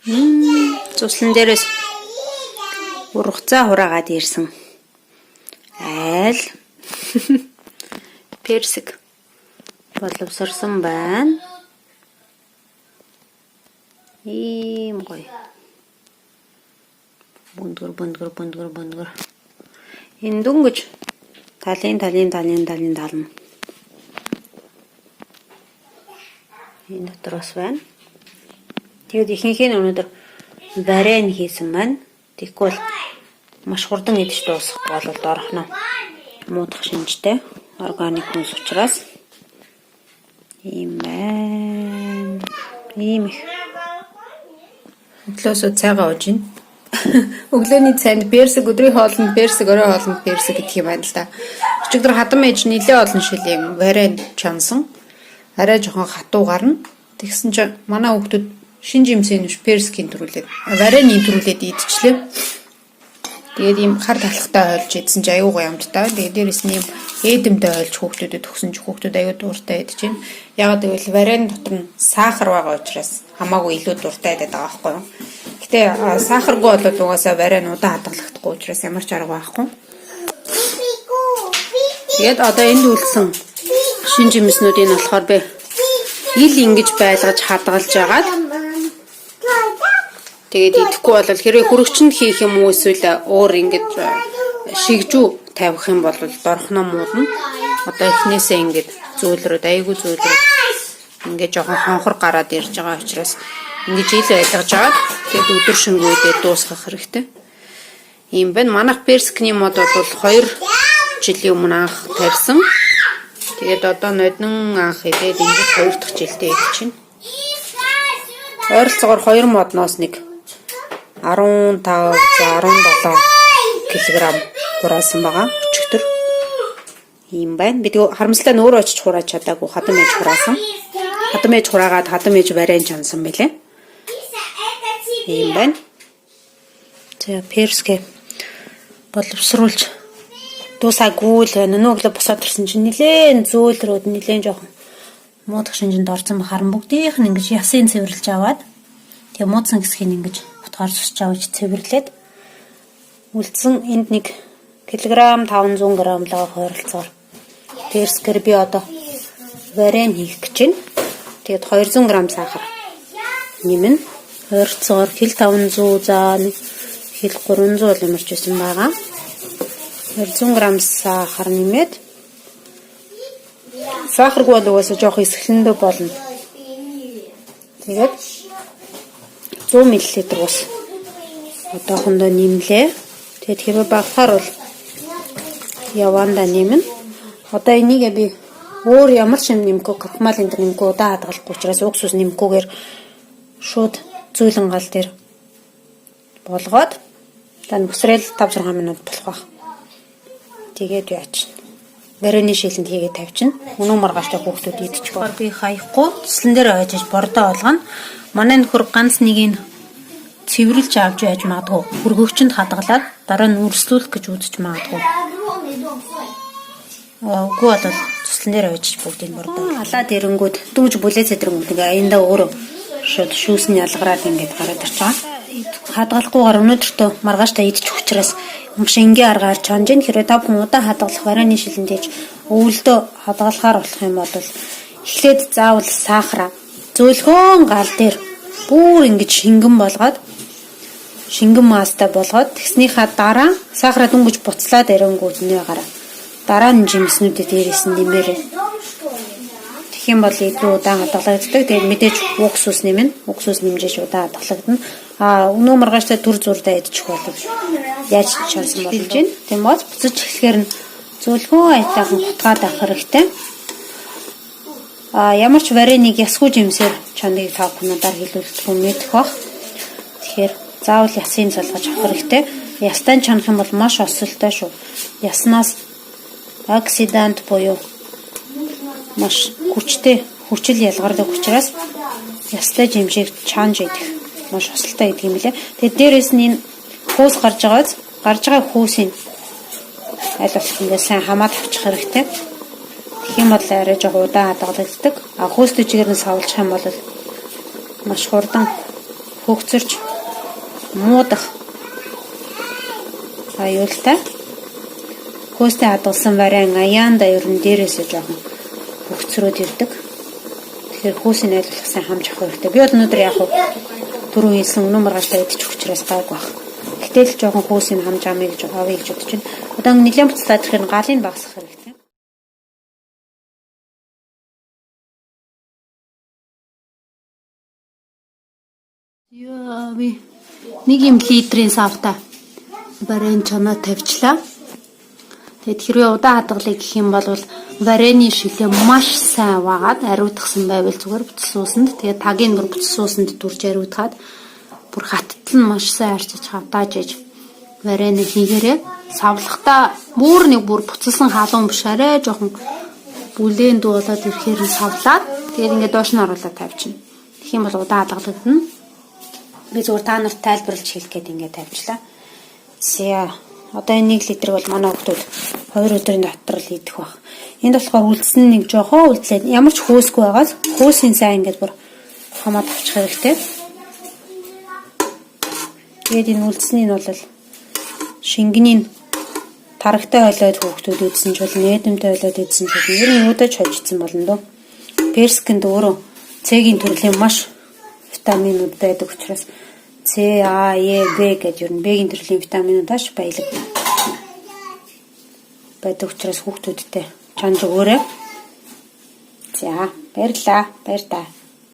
Цуслан дээрээс ургацаа хураагаад ирсэн. Айл персик боловсрсон байна. Ийм гоё. Бүндгэр. Энэ дүнгэж талын тална. Энэ дотроос байна. Тэгээд ихэнх нь өнөөдөр барен хийсэн маань. Тэгэхгүй бол маш хурдан идэж дуусахгүй бол доорхно муудах шинжтэй органик хүнс учраас ийм байна. Ийм их. Өглөөсөө цайгаа ууж байна. Өглөөний цайнд персик, өдрийн хоолнд персик, орой хоолнд персик гэх юм байна л да. Өчигдөр хадам ээж нэлээ олон шилийн барен чансан. Арай жоохон хатуу гарна. Тэгсэн чинь манай хүүхдүүд шинж юмсэн биш персикийн төрүүлээд варенийн төрүүлээд идчихлээ. Тэгээд ийм хар талхтай ойлж идсэн чи аюу гоёмдтай. Тэгээд дээрэс нь ийм ээдэмтэй ойлж хүүхдүүдэд төгсөн чи хүүхдүүд аюу дуртай идэж байна. Ягаад гэвэл варен дотор нь сахар байгаа учраас хамаагүй илүү дуртай байдаг байгаа байхгүй юу. Гэтэ сахаргүй бол угаасаа варен удаан хадгалагдахгүй учраас ямар ч арга байхгүй. Тэгээд одоо энд үлдсэн шинж юмснуудыг болохоор би ил ингэж байлгаж хадгалж агаад тэгээд идэхгүй бол хэрэг хөрөгчөнд хийх юм уу эсвэл өөр ингэж шигжүү тавих юм бол дорхноо муудна. Одоо эхнээсээ ингэж айгүй зөөлрөд ингэж жоохон хонхор гараад ирж байгаа учраас ингэж ил байлгаж агаад тэгээд өдөр шөнөгүй дуусгах хэрэгтэй. Ийм байна. Манайх персикний мод бол 2 жилийн өмнө анх тавьсан. Тэгээд одоо нодон анх идээд ингэж 2 дахь жилдээ идэж байна. Ойролцоогоор 2 модноос нэг 15-17 кг хураасан байгаа өчигдөр. Ийм байна. Би харамслаа нөөрөө очиж хурааж чадаагүй хадам ээж хураасан. Хадам ээж хураагаад хадам ээж барайн чансан байлээ. Ийм байна. За персик боловсруулж дуусаагүй л байна. Нөгөөглөө босоод ирсэн чинь нилээн зөөлрөөд нилээн жоохон муудах шинжинд орсон харан бүгдийнх нь ингэж ясын цэвэрлж аваад тэгээ муудсан хэсгийг ингэж утгаар сусч авч цэвэрлээд үлдсэн энд нэг килограмм 500 г л хойролцоор персикээр би одоо варен хийх гэж байна. Тэгээд 200 г сахар нэмнэ. Хойролцоор кил 500 за кил 300 ямарч байсан байгаа. 200 г сахар нэмээд сахаргүй бол угаасаа жоох эсгэлэндөө болно. Тэгээд 100 мл ус одоохондоо нэмлээ. Тэгээд хэрвээ багахаар бол яванда нэмнэ. Одоо энийг би өөр ямар ч юм нэмэхгүй, крахмал энэ нэмэхгүй удаа хадгалахгүй учраас уксус нэмэхгүйгээр шууд зөөлөн гал дээр болгоод дан бүсрээл 5-6 минут болох байх. Тэгээд яач. Барины шилэнд хийгээд тавьчихна. Өнөө маргааштай хүүхдүүд идчих боо. Би хаяхгүй цэслэн дээр ойжж бордоо болгоно. Манай нөхөр ганц нэгийг цэвэрлж авч яаж магадгүй. Хөргөгчөнд хадгалаад дараа нь үрслүүлэх гэж үзэж магадгүй. Үгүй бол цэслэн дээр ойжж бүгдийг бордоо. Халаад ирэнгүүд дөнгөж бүлээс эдрэнгүүд ингээ аяндаа өөрөө шууд шүүсний ялгараад ингээд гараад ирж байгаа. Хадгалахгүйгээр өнөөдөртөө маргааштай идчих учраас маш энгийн аргаар чанж ин хэрэг та бүхэн удаа хадгалах барааны шилэндэж өвөлдөө хадгалахаар болох юм бол эхлээд заавал сахара зөөлхөн гал дээр бүр ингэж шингэн маастай болгоод тэгснийхаа дараа сахара дүнгэж буцлаад ирэнгүүтний гараа дараа нь жимснүүдэд дээрээс нь нэмээрээ тэгэх юм бол илүү удаан хадгалагддаг. Тэгээд мэдээж уксус нэмнэ. Уксус нэмжиж удаан хадгалагдана. Өнөө маргааштай төр зурдаа идчих бол яаж чансан болж байна. Тийм бол буцаж эхлэхээр нь зөөлхөн аятайхан хутгаад авах хэрэгтэй. Ямар ч вареныг ясгүй жимсээр чаныг тав хүнээр хэлүүлэх юм мэдэх бах. Тэгэхээр заавал ясын залгаж авах хэрэгтэй. Ястан чанах юм бол маш осолтой шүү. Яснаас оксидант буюу маш хүчил ялгардаг учраас ястай жимшиг чанж идэх маш осолтой гэдэг юм лээ. Тэгээд дээрээс нь энэ хөөс гарч байгаа хөөсийг аль болох ингэ сайн хамаад авчих хэрэгтэй. Тэгэх юм бол арай жоо удаан хадгалагддаг. Хөөстэй чигээр нь савлчих юм бол маш хурдан хөгцөрч муудах аюултай. Хөөстэй хадгалсан варен аяанда ер нь дээрээсээ жоохон хөгцрөөд ирдэг. Тэгэхээр хөөсийг айлуулах сайн хамж авах хэрэгтэй. Би бол өнөөдөр яг түрүү хэлсэн өнөө маргааштай идчих учраас гайг баг. Гэтэл жоохон хөөсийг хамж авъя гэж бодож байна. Одоо нэлээд буцлаад ирэхээр галыг багасгах хэрэгтэй. Яа би нэг юм литрийн савта варен чанаа тавьчлаа. Тэгэд хэрвээ удаан хадгалъя гэх юм бол варены шилээ маш сайн ваагаад ариутгсан байвал зүгээр буцас суусанд тэгээд тагийн бүр буцас суусанд дүрж ариутгаад бүр хаттал нь маш сайн арчиж хавтааж иж варены хийгээрээ савлахтаа бүр буцалсан халуун биш арай жоохон бүлээн дүү болоод ирэхээр нь савлаад тэгээд ингээд доош нь оруулаад тавьчихна. Тэгэх юм бол удаан хадгалагдана. Би зүгээр та нарт тайлбарлаж хэлэх гээд ингээд тавьчлаа. За одоо энэ 1 литр бол манай хүмүүс 2 өдрийн дотор л идэх баг. Энд болохоор үлдсэн нэг жоохоо үлдлээд ямар ч хөөсгүй байгаад хөөсийн сайн ингээд бүр хамаад авчих хэрэгтэй. Тэгээд энэ үлдсэнийг бол шингэний тарагтай хойлоод хүүхдүүд идсэн ч бол нээдэмтэй хойлоод идсэн ч бол ер нь юудаж хожигдсан болно дөө. Перскэнд өөрөө цэгийн төрлийн маш витаминууд байдаг учраас С, А, Е, Б гэдэг ер нь Б-ийн төрлийн витаминууд аш баялаг байдаг учраас хүүхдүүдтэй чанж өгөөрэй. За, баярлаа.